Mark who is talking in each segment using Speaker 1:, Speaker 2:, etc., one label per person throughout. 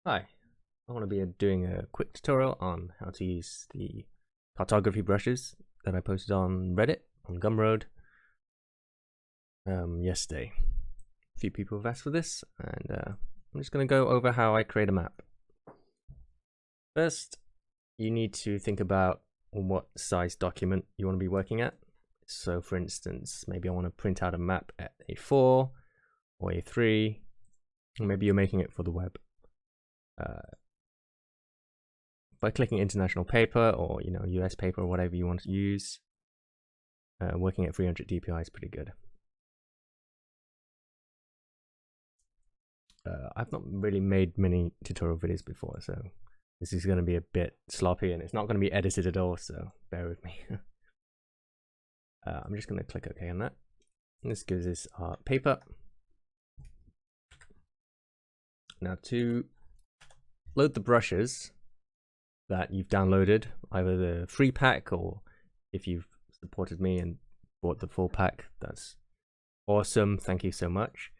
Speaker 1: Hi, I want to be doing a quick tutorial on how to use the cartography brushes that I posted on Reddit, on Gumroad, yesterday. A few people have asked for this, and I'm just going to go over how I create a map. First, you need to think about what size document you want to be working at. So for instance, maybe I want to print out a map at A4 or A3, or maybe you're making it for the web. By clicking international paper or US paper or whatever you want to use, working at 300 dpi is pretty good. I've not really made many tutorial videos before, so this is going to be a bit sloppy and it's not going to be edited at all, so bear with me. I'm just going to click OK on that. And this gives us our paper. Now to load the brushes that you've downloaded, either the free pack or if you've supported me and bought the full pack, that's awesome, thank you so much.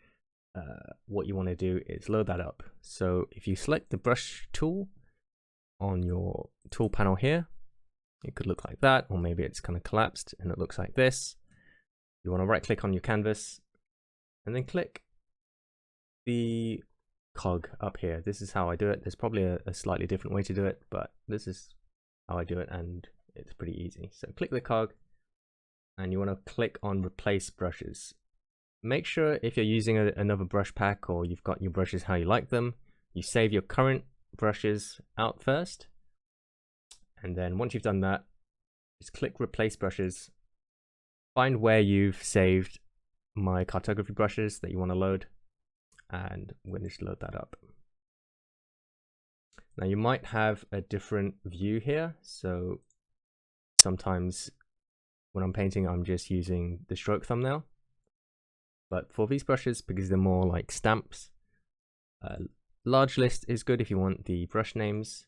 Speaker 1: What you want to do is load that up. So if you select the brush tool on your tool panel here, it could look like that, or maybe it's kind of collapsed and it looks like this. You want to right click on your canvas and then click the cog up here. This is how I do it. There's probably a slightly different way to do it, but this is how I do it and it's pretty easy. So click the cog and you want to click on replace brushes. Make sure if you're using another brush pack or you've got your brushes how you like them, you save your current brushes out first, and then once you've done that, just click replace brushes, find where you've saved my cartography brushes that you want to load, and we'll just load that up. Now you might have a different view here, so sometimes when I'm painting I'm just using the stroke thumbnail, but for these brushes, because they're more like stamps, large list is good if you want the brush names,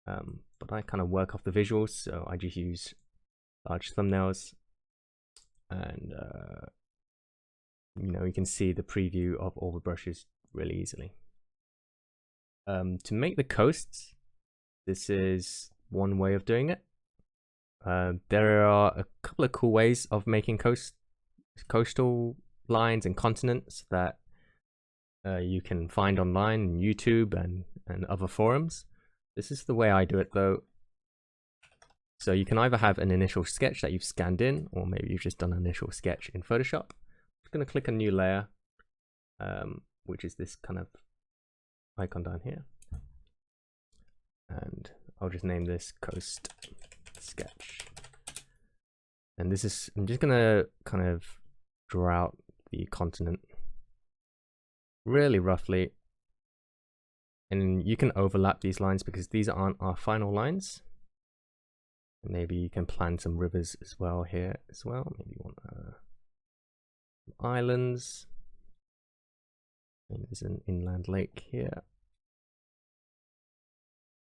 Speaker 1: but I kind of work off the visuals, so I just use large thumbnails, and you can see the preview of all the brushes really easily. To make the coasts, this is one way of doing it. There are a couple of cool ways of making coastal lines and continents that you can find online on YouTube and other forums. This is the way I do it though. So you can either have an initial sketch that you've scanned in, or maybe you've just done an initial sketch in Photoshop. I'm just going to click a new layer, which is this kind of icon down here, and I'll just name this coast sketch. And this is, I'm just going to kind of draw out the continent really roughly, and you can overlap these lines because these aren't our final lines. Maybe you can plan some rivers as well here as well. Maybe you want islands. Maybe there's an inland lake here.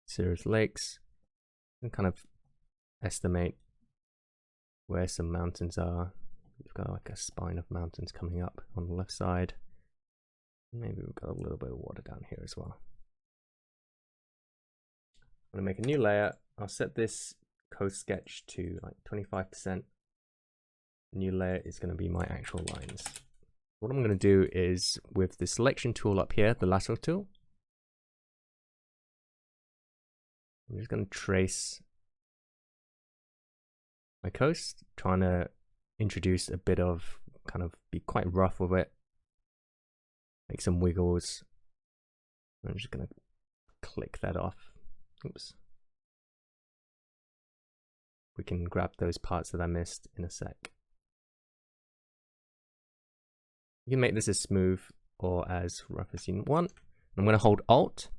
Speaker 1: Series lakes. And kind of estimate where some mountains are. We've got like a spine of mountains coming up on the left side. Maybe we've got a little bit of water down here as well. I'm going to make a new layer. I'll set this coast sketch to like 25%. New layer is going to be my actual lines. What I'm going to do is, with the selection tool up here, the Lasso tool, I'm just going to trace my coast, trying to introduce a bit of, kind of be quite rough with it, make some wiggles. I'm just going to click that off. Oops. We can grab those parts that I missed in a sec. You can make this as smooth or as rough as you want. I'm going to hold Alt,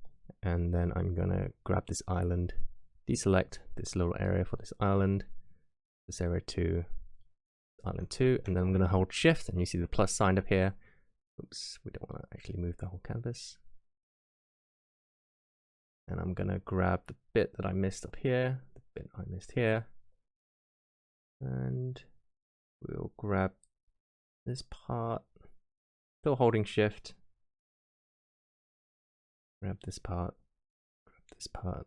Speaker 1: and then I'm going to grab this island, deselect this little area for this island, this area 2, island 2, and then I'm going to hold Shift, and you see the plus sign up here. Oops, we don't want to actually move the whole canvas. And I'm going to grab the bit that I missed up here, the bit I missed here, and we'll grab this part, still holding Shift, Grab this part, grab this part,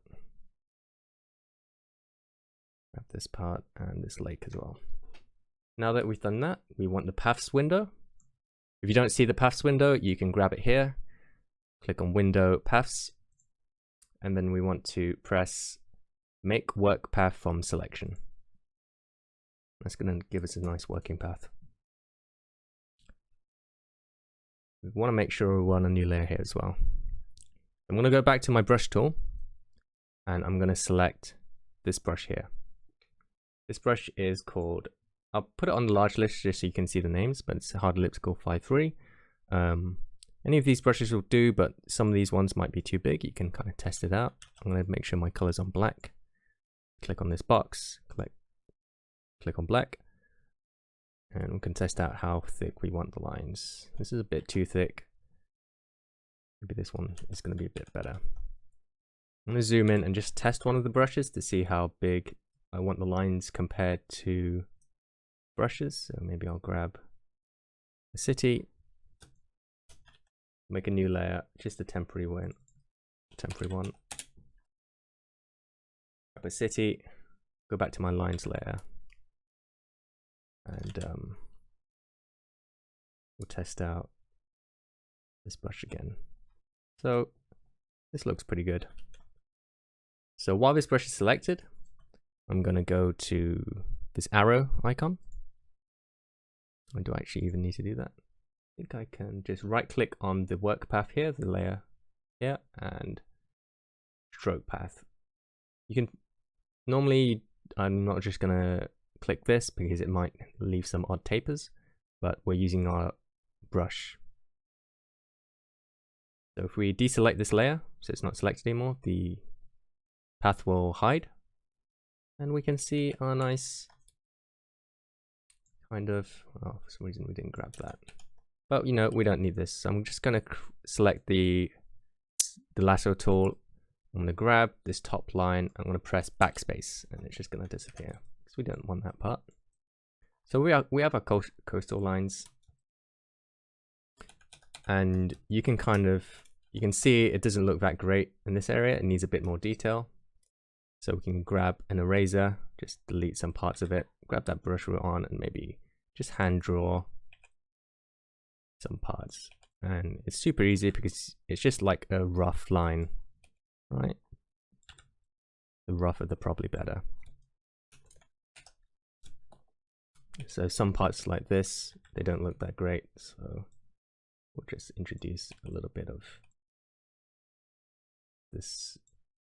Speaker 1: grab this part, and this lake as well. Now that we've done that, we want the paths window. If you don't see the paths window, you can grab it here, click on window paths, and then we want to press make work path from selection. That's going to give us a nice working path. We want to make sure we run a new layer here as well. I'm going to go back to my brush tool, and I'm going to select this brush here. This brush is called, I'll put it on the large list just so you can see the names, but it's a hard elliptical 5.3. Any of these brushes will do, but some of these ones might be too big. You can kind of test it out. I'm going to make sure my color's on black. Click on this box, click on black, and we can test out how thick we want the lines. This is a bit too thick. Maybe this one is going to be a bit better. I'm going to zoom in and just test one of the brushes to see how big I want the lines compared to brushes. So maybe I'll grab a city, make a new layer, just a temporary one. Grab a city, go back to my lines layer, and we'll test out this brush again. So this looks pretty good. So while this brush is selected, I'm going to go to this arrow icon. Or do I actually even need to do that? I think I can just right click on the work path here, the layer here, and stroke path. You can normally, I'm not just going to click this because it might leave some odd tapers, but we're using our brush. So if we deselect this layer, so it's not selected anymore, the path will hide, and we can see our nice kind of, oh, for some reason we didn't grab that. But you know, we don't need this. So I'm just going to select the lasso tool. I'm going to grab this top line. I'm going to press backspace, and it's just going to disappear because we don't want that part. So we have our coastal lines, and you can see it doesn't look that great in this area. It needs a bit more detail. So we can grab an eraser, just delete some parts of it, grab that brush we're on, and maybe just hand draw some parts. And it's super easy because it's just like a rough line, right? The rougher, the probably better. So some parts like this, they don't look that great. So we'll just introduce a little bit of this.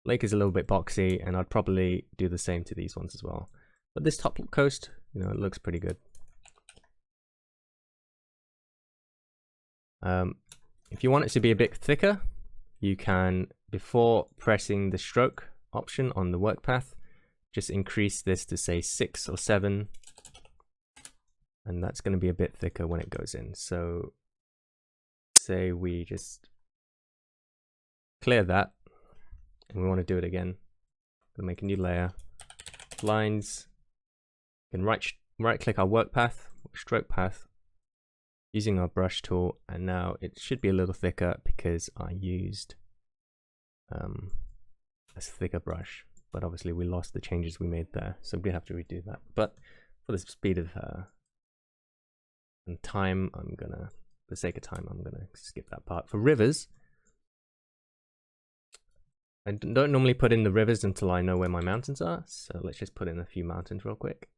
Speaker 1: Lake is a little bit boxy, and I'd probably do the same to these ones as well. But this top coast, you know, it looks pretty good. If you want it to be a bit thicker, you can, before pressing the stroke option on the work path, just increase this to say 6 or 7, and that's going to be a bit thicker when it goes in. So say we just clear that, and we want to do it again. We'll make a new layer, lines. We can right click our work path, stroke path, using our brush tool, and now it should be a little thicker because I used a thicker brush, but obviously we lost the changes we made there, so we have to redo that. But for the speed of and time, for the sake of time, I'm gonna skip that part. For rivers, I don't normally put in the rivers until I know where my mountains are, so let's just put in a few mountains real quick.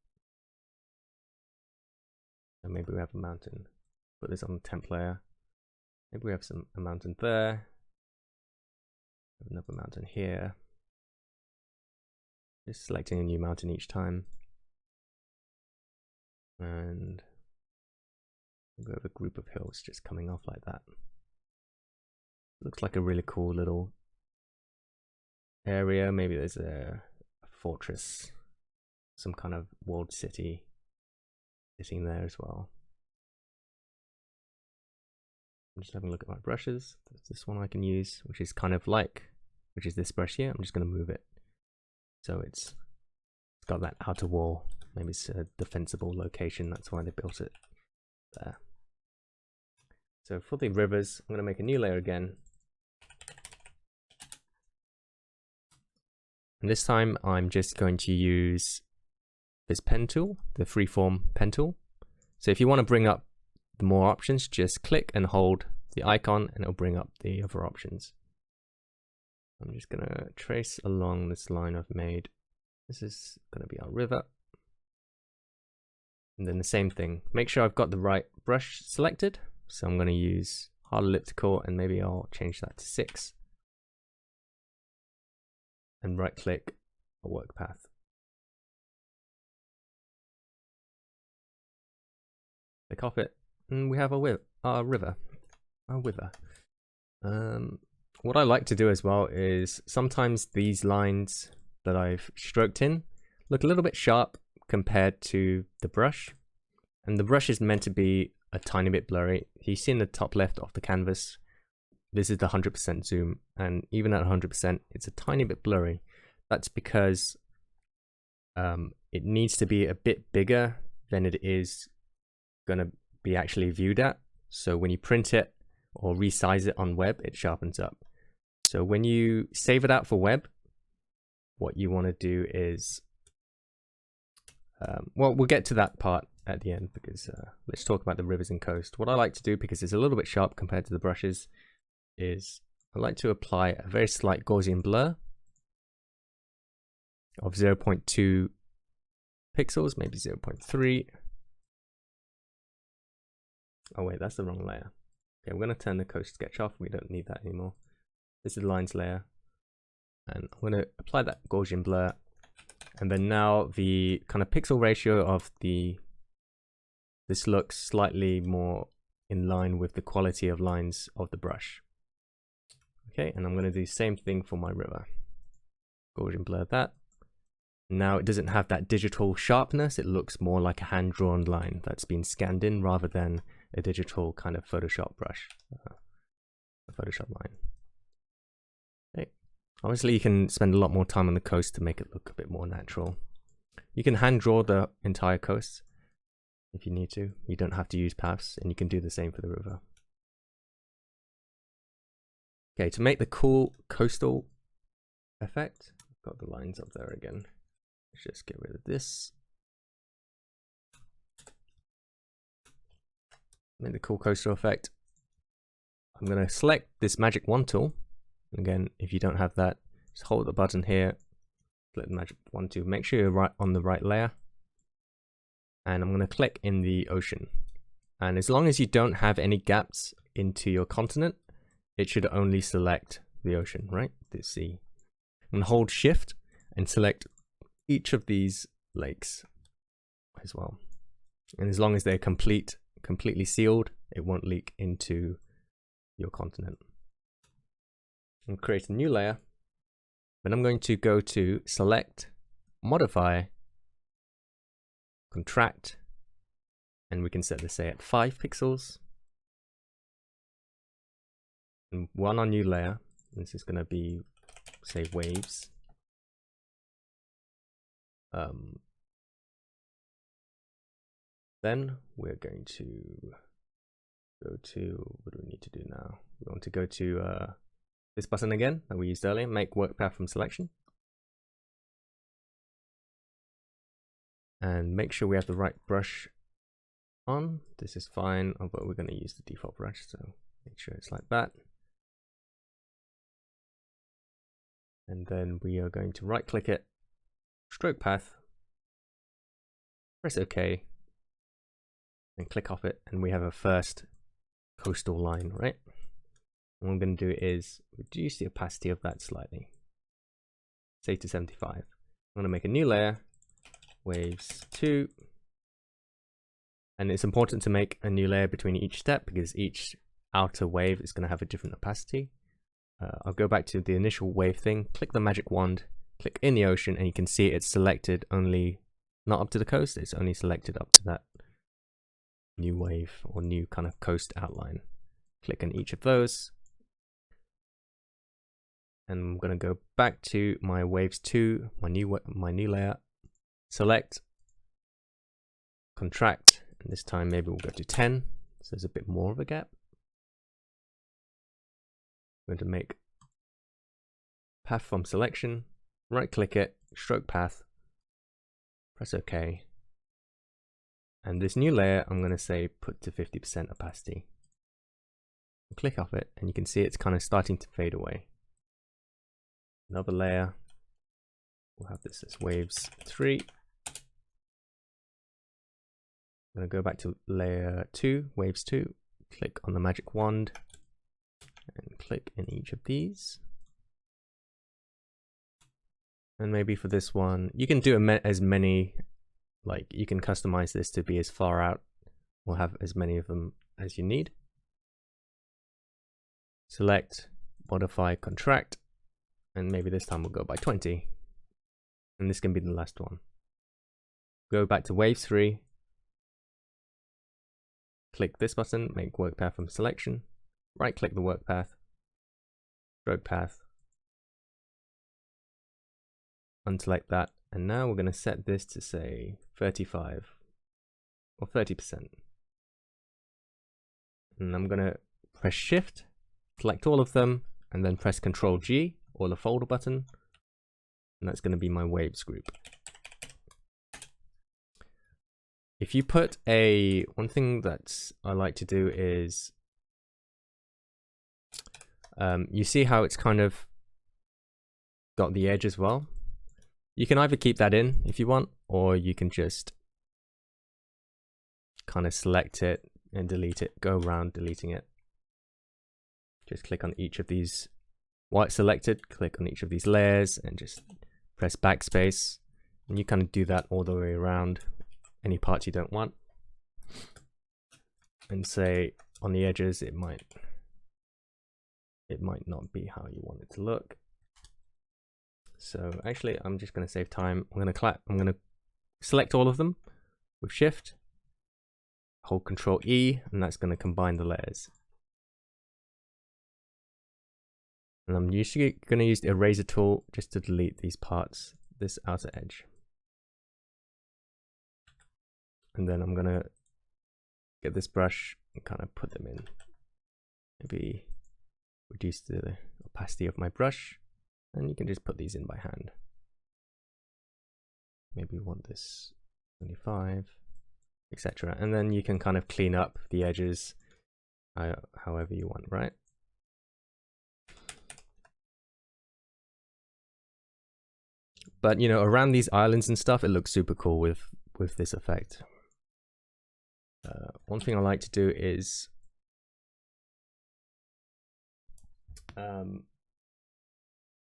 Speaker 1: And maybe we have a mountain. Put this on the temp layer. Maybe we have a mountain there. Another mountain here. Just selecting a new mountain each time. And we have a group of hills just coming off like that. Looks like a really cool little area. Maybe there's a fortress, some kind of walled city sitting there as well. I'm just having a look at my brushes. There's this one I can use, which is this brush here. I'm just going to move it so it's got that outer wall. Maybe it's a defensible location, that's why they built it there. So for the rivers, I'm going to make a new layer again, And this time I'm just going to use this pen tool, the freeform pen tool. So if you want to bring up the more options, just click and hold the icon and it'll bring up the other options. I'm just going to trace along this line I've made. This is going to be our river. And then the same thing, make sure I've got the right brush selected. So I'm going to use hard elliptical and maybe I'll change that to 6. And right click a work path. Click off it and we have our river. What I like to do as well is sometimes these lines that I've stroked in look a little bit sharp compared to the brush, and the brush is meant to be a tiny bit blurry. You see in the top left of the canvas, this is the 100% zoom, and even at 100% it's a tiny bit blurry. That's because it needs to be a bit bigger than it is going to be actually viewed at. So when you print it or resize it on web, it sharpens up. So when you save it out for web, what you want to do is well, we'll get to that part at the end, because let's talk about the rivers and coast. What I like to do, because it's a little bit sharp compared to the brushes, is I like to apply a very slight Gaussian blur of 0.2 pixels, maybe 0.3. Oh wait, that's the wrong layer. Okay, we're going to turn the coast sketch off. We don't need that anymore. This is the lines layer, and I'm going to apply that Gaussian blur. And then now the kind of pixel ratio of this looks slightly more in line with the quality of lines of the brush. Okay, and I'm going to do the same thing for my river. Gaussian blur that. Now it doesn't have that digital sharpness. It looks more like a hand-drawn line that's been scanned in rather than a digital kind of Photoshop brush, a Photoshop line. Okay. Obviously, you can spend a lot more time on the coast to make it look a bit more natural. You can hand draw the entire coast if you need to. You don't have to use paths, and you can do the same for the river. Okay, to make the cool coastal effect, I've got the lines up there again. Let's just get rid of this. Make the cool coastal effect. I'm going to select this magic wand tool. Again, if you don't have that, just hold the button here, select the magic wand tool, make sure you're right on the right layer. And I'm going to click in the ocean. And as long as you don't have any gaps into your continent, it should only select the ocean, right? The sea. I'm going to hold shift and select each of these lakes as well. And as long as they're completely sealed, it won't leak into your continent. And create a new layer. Then I'm going to go to select, modify, contract, and we can set this, say, at 5 pixels. And one on new layer. This is going to be, say, waves. Then we're going to go to, what do we need to do now? We want to go to this button again that we used earlier, make work path from selection. And make sure we have the right brush on. This is fine, but we're going to use the default brush, so make sure it's like that. And then we are going to right click it, stroke path, press OK, and click off it, and we have a first coastal line, right? And what I'm going to do is reduce the opacity of that slightly, say to 75. I'm going to make a new layer, waves 2, and it's important to make a new layer between each step because each outer wave is going to have a different opacity. I'll go back to the initial wave thing, click the magic wand, click in the ocean, and you can see it's selected only, not up to the coast, it's only selected up to that new wave or new kind of coast outline. Click on each of those. And I'm going to go back to my waves 2, my new layer, select, contract, and this time maybe we'll go to 10, so there's a bit more of a gap. I'm going to make path from selection, right click it, stroke path, press OK. And this new layer, I'm going to say put to 50% opacity. Click off it, and you can see it's kind of starting to fade away. Another layer, we'll have this as waves 3. I'm going to go back to layer 2, waves 2, click on the magic wand, and click in each of these. And maybe for this one, you can do as many, like you can customize this to be as far out, or have as many of them as you need. Select, modify, contract, and maybe this time we'll go by 20. And this can be the last one. Go back to wave 3, click this button, make work path from selection, right click the work path, stroke path, unselect that, and now we're going to set this to say 35 or 30%. And I'm going to press Shift, select all of them, and then press Ctrl G or the folder button, and that's going to be my waves group. If you put one thing that I like to do is, you see how it's kind of got the edge as well? You can either keep that in if you want, or you can just kind of select it and delete it, go around deleting it. Just click on each of these, while it's selected, click on each of these layers and just press backspace. And you kind of do that all the way around any parts you don't want. And say on the edges, it might not be how you want it to look. So actually, I'm just going to save time. I'm going to select all of them with Shift, hold Control E, and that's going to combine the layers. And I'm usually going to use the eraser tool just to delete these parts, this outer edge. And then I'm going to get this brush and kind of put them in. Maybe reduce the opacity of my brush. And you can just put these in by hand. Maybe we want this 25, etc. And then you can kind of clean up the edges however you want, right? But you know, around these islands and stuff, it looks super cool with this effect. One thing I like to do is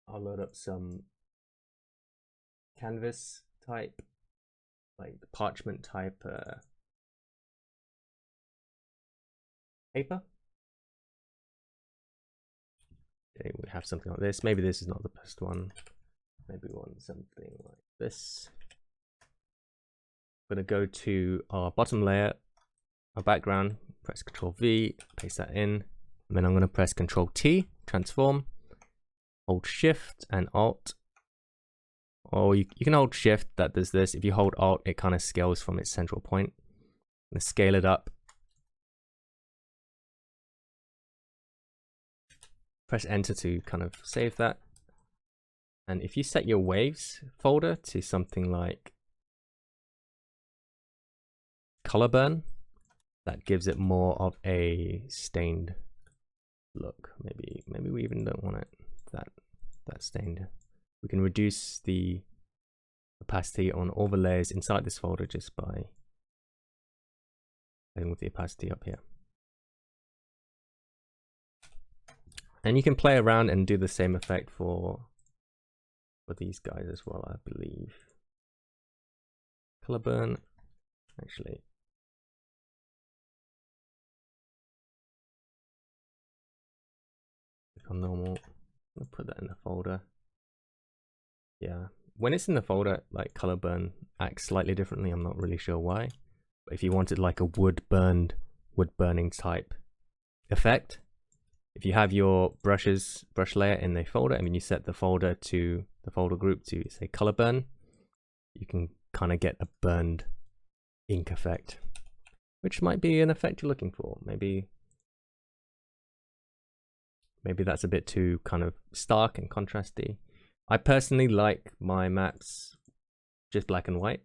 Speaker 1: I'll load up some canvas type, like parchment type paper. Okay, we have something like this. Maybe this is not the best one. Maybe we want something like this. I'm going to go to our bottom layer, our background, press Ctrl V, paste that in, and then I'm going to press Ctrl T, transform. Hold Shift and Alt, or you can hold Shift, that does this. If you hold Alt, it kind of scales from its central point. Let's scale it up. Press Enter to kind of save that. And if you set your waves folder to something like color burn, that gives it more of a stained look. Maybe we even don't want it that stained. We can reduce the opacity on all the layers inside this folder just by playing with the opacity up here. And you can play around and do the same effect for these guys as well, I believe. Color burn, actually. Click on normal. I'll put that in the folder. Yeah, when it's in the folder, like color burn acts slightly differently. I'm not really sure why. But if you wanted like a wood burning type effect, if you have your brush layer in the folder, and then you set the folder group to say color burn, you can kind of get a burned ink effect, which might be an effect you're looking for. Maybe that's a bit too kind of stark and contrasty. I personally like my maps just black and white.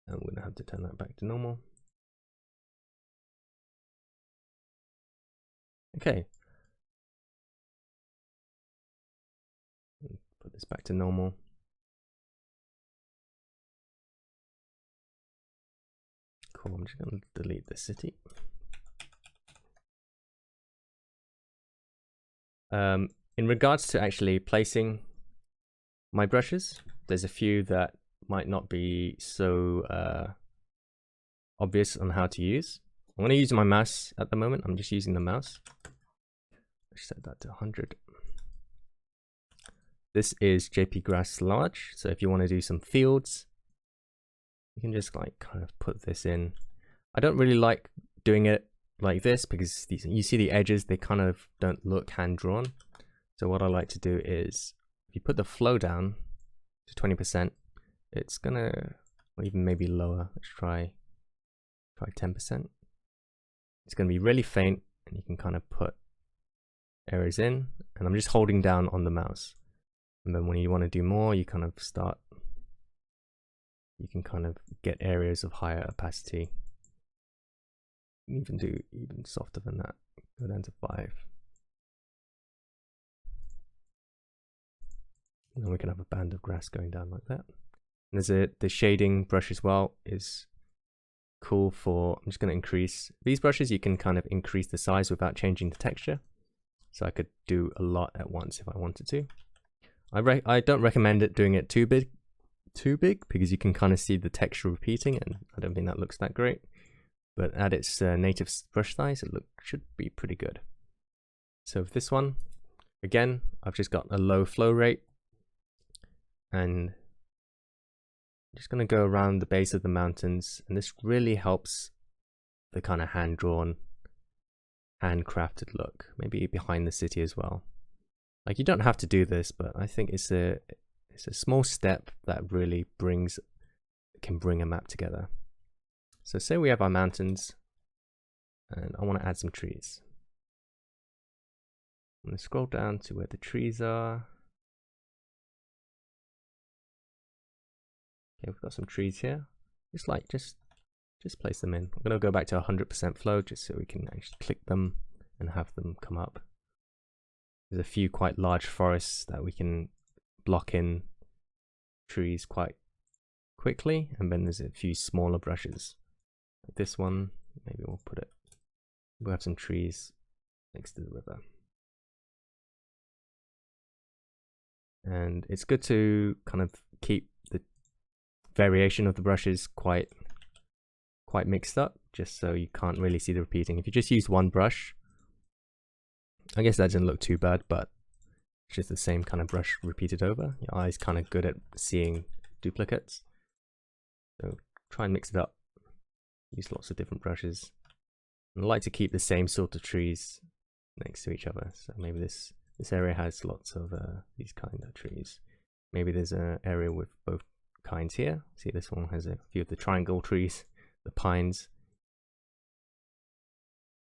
Speaker 1: I'm gonna have to turn that back to normal. Okay. Put this back to normal. Cool, I'm just gonna delete the city. In regards to actually placing my brushes, there's a few that might not be so obvious on how to use. I'm going to use my mouse at the moment. I'm just using the mouse. Let's set that to 100. This is JP Grass Large. So if you want to do some fields, you can just like kind of put this in. I don't really like doing it like this because you see the edges, they kind of don't look hand drawn. So what I like to do is if you put the flow down to 20%, it's gonna, or even maybe lower. Let's try 10%. It's gonna be really faint, and you can kind of put areas in, and I'm just holding down on the mouse. And then when you want to do more, you kind of start, you can kind of get areas of higher opacity. You can even do even softer than that, go down to 5. And then we can have a band of grass going down like that. And there's the shading brush as well is cool for, I'm just going to increase these brushes. You can kind of increase the size without changing the texture. So I could do a lot at once if I wanted to. I don't recommend doing it too big because you can kind of see the texture repeating, and I don't think that looks that great. But at its native brush size, it should be pretty good. So with this one, again, I've just got a low flow rate, and I'm just going to go around the base of the mountains, and this really helps the kind of hand-drawn, handcrafted look, maybe behind the city as well. Like, you don't have to do this, but I think it's a small step that really can bring a map together. So say we have our mountains, and I want to add some trees. I'm going to scroll down to where the trees are. Okay, we've got some trees here. Just place them in. I'm going to go back to 100% flow just so we can actually click them and have them come up. There's a few quite large forests that we can block in trees quite quickly, and then there's a few smaller brushes. Like this one, maybe we'll have some trees next to the river. And it's good to kind of keep the variation of the brushes quite mixed up, just so you can't really see the repeating. If you just use one brush, I guess that doesn't look too bad, but it's just the same kind of brush repeated over. Your eye's kind of good at seeing duplicates. So try and mix it up. Use lots of different brushes. And I like to keep the same sort of trees next to each other. So maybe this area has lots of these kind of trees. Maybe there's an area with both kinds here. See, this one has a few of the triangle trees, the pines,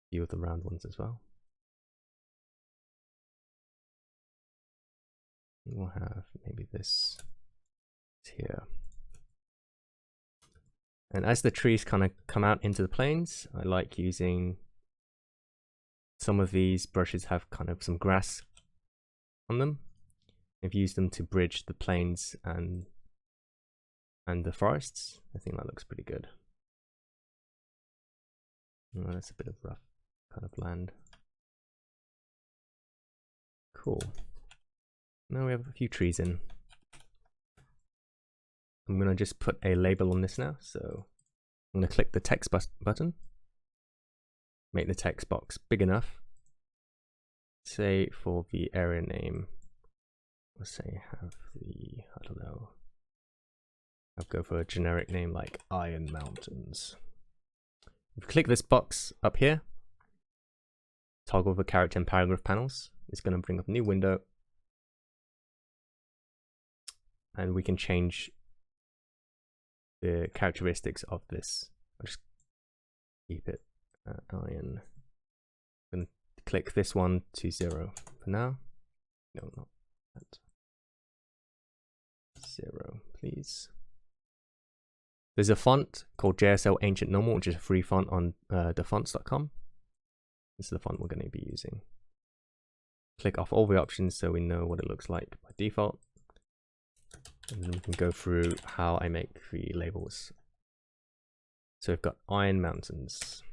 Speaker 1: a few of the round ones as well. We'll have maybe this here. And as the trees kind of come out into the plains, I like using some of these brushes have kind of some grass on them. I've used them to bridge the plains and the forests. I think that looks pretty good. Oh, that's a bit of rough kind of land. Cool. Now we have a few trees in. I'm going to just put a label on this now. So I'm going to click the text button. Make the text box big enough. Say for the area name, let's say have the, I don't know, I'll go for a generic name like Iron Mountains. If you click this box up here, toggle the character and paragraph panels. It's going to bring up a new window. And we can change the characteristics of this. I'll just keep it iron. I'm going to click this one to 0 for now. No, not that. 0, please. There's a font called JSL Ancient Normal, which is a free font on thefonts.com. This is the font we're going to be using. Click off all the options so we know what it looks like by default. And then we can go through how I make the labels. So we've got Iron Mountains.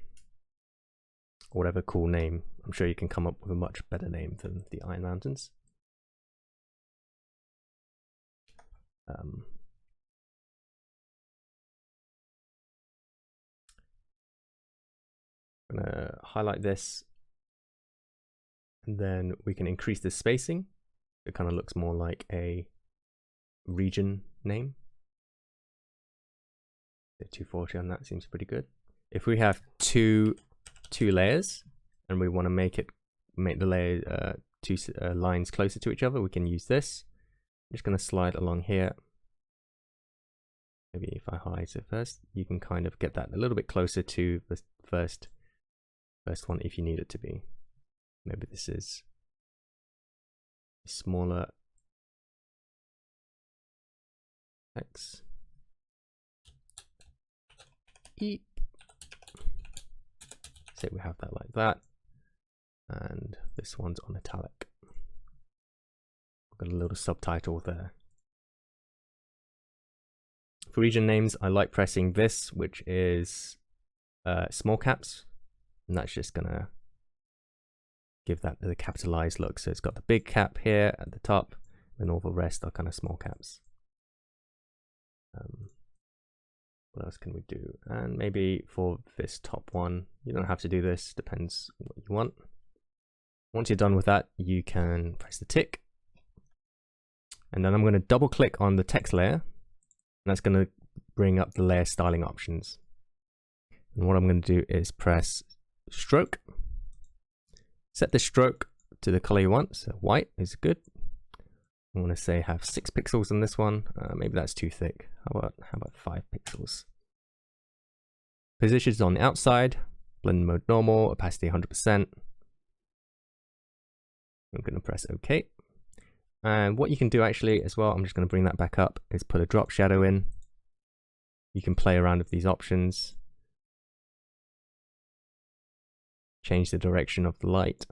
Speaker 1: Whatever cool name. I'm sure you can come up with a much better name than the Iron Mountains. I'm gonna highlight this, and then we can increase the spacing. It kind of looks more like a region name. 240 on that seems pretty good. If we have two layers and we want to make the layer two lines closer to each other, we can use this. I'm just going to slide along here. Maybe if I highlight it first, you can kind of get that a little bit closer to the first one if you need it to be. Maybe this is smaller text. Eep. Say we have that like that, and this one's on italic. I've got a little subtitle there. For region names, I like pressing this, which is small caps, and that's just gonna give that the capitalized look. So it's got the big cap here at the top, and all the rest are kind of small caps. What else can we do? And maybe for this top one, you don't have to do this, depends what you want. Once you're done with that, you can press the tick. And then I'm going to double click on the text layer. And that's going to bring up the layer styling options. And what I'm going to do is press stroke. Set the stroke to the color you want. So white is good. I want to say have 6 pixels on this one. Maybe that's too thick. How about 5 pixels? Positions on the outside. Blend mode normal. Opacity 100%. I'm going to press OK. And what you can do actually as well, I'm just going to bring that back up, is put a drop shadow in. You can play around with these options. Change the direction of the light.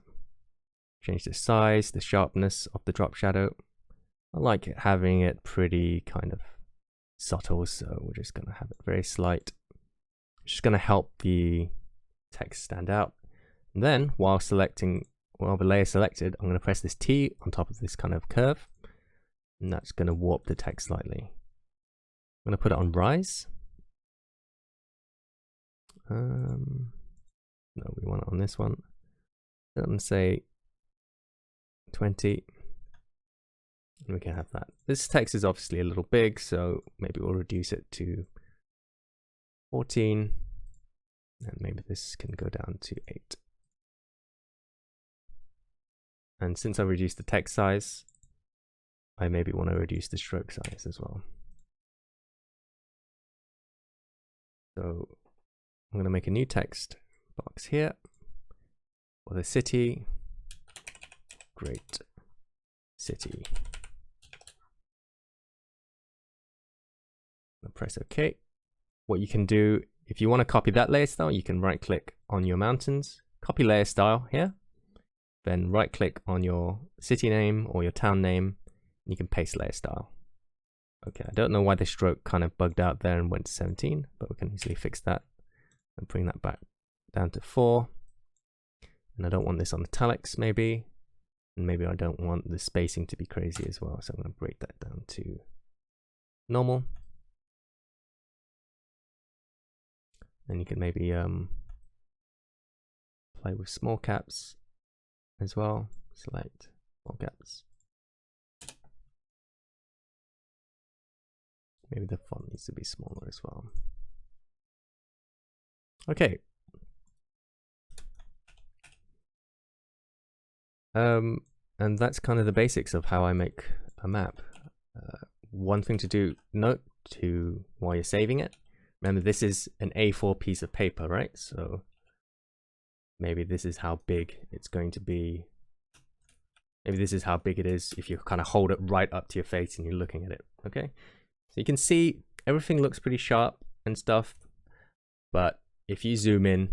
Speaker 1: Change the size, the sharpness of the drop shadow. I like it having it pretty kind of subtle, so we're just going to have it very slight. It's just going to help the text stand out. And then while the layer is selected, I'm going to press this T on top of this kind of curve, and that's going to warp the text slightly. I'm going to put it on rise. No, we want it on this one. I'm going to say 20. And we can have that. This text is obviously a little big, so maybe we'll reduce it to 14. And maybe this can go down to 8. And since I reduced the text size, I maybe want to reduce the stroke size as well. So I'm going to make a new text box here for the city. Great city. Press OK. What you can do, if you want to copy that layer style, you can right click on your mountains, copy layer style here, then right click on your city name or your town name, and you can paste layer style. Okay, I don't know why the stroke kind of bugged out there and went to 17, but we can easily fix that and bring that back down to 4. And I don't want this on italics maybe, and maybe I don't want the spacing to be crazy as well, so I'm going to break that down to normal. And you can maybe play with small caps as well. Select small caps. Maybe the font needs to be smaller as well. Okay. And that's kind of the basics of how I make a map. One thing to note while you're saving it. Remember, this is an A4 piece of paper, right? So maybe this is how big it's going to be. Maybe this is how big it is if you kind of hold it right up to your face and you're looking at it. Okay, so you can see everything looks pretty sharp and stuff, but if you zoom in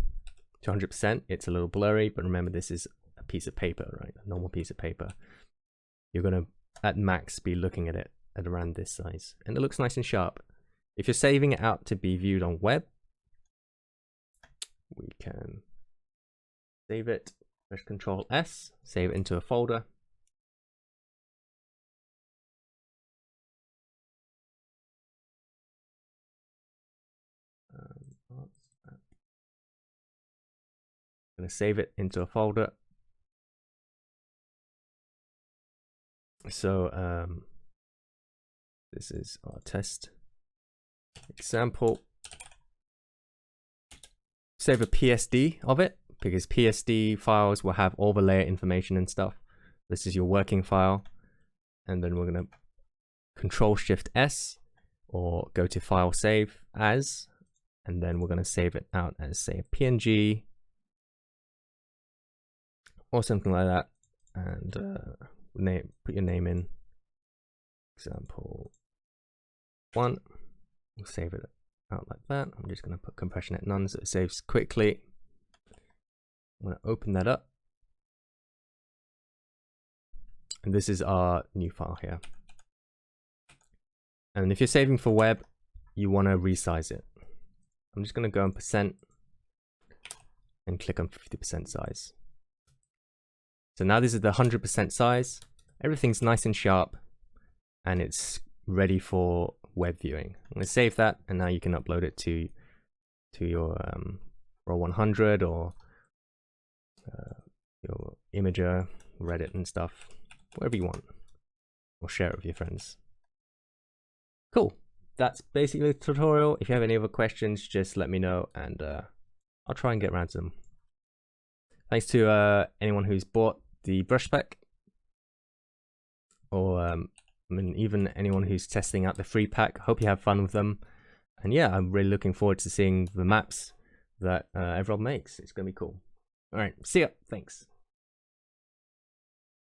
Speaker 1: to 100%, it's a little blurry. But remember, this is a piece of paper, right? A normal piece of paper. You're gonna at max be looking at it at around this size, and it looks nice and sharp. If you're saving it out to be viewed on web, we can save it, press Control S, save it into a folder. I'm going to save it into a folder. So this is our test example. Save a PSD of it, because PSD files will have all the layer information and stuff. This is your working file, and then we're going to Control Shift S or go to File Save As, and then we're going to save it out as, say, a PNG or something like that, and put your name in, example 1. We'll save it out like that. I'm just going to put compression at none so it saves quickly. I'm going to open that up, and this is our new file here. And if you're saving for web, you want to resize it. I'm just going to go on % and click on 50% size. So now this is the 100% size. Everything's nice and sharp, and it's ready for web viewing. I'm going to save that, and now you can upload it to your Raw 100 or your Imager, Reddit and stuff, wherever you want, or share it with your friends. Cool. That's basically the tutorial. If you have any other questions, just let me know, and I'll try and get around to them. Thanks to anyone who's bought the brush pack, or I mean, even anyone who's testing out the free pack. Hope you have fun with them, and yeah, I'm really looking forward to seeing the maps that everyone makes. It's gonna be cool. All right, see ya. Thanks.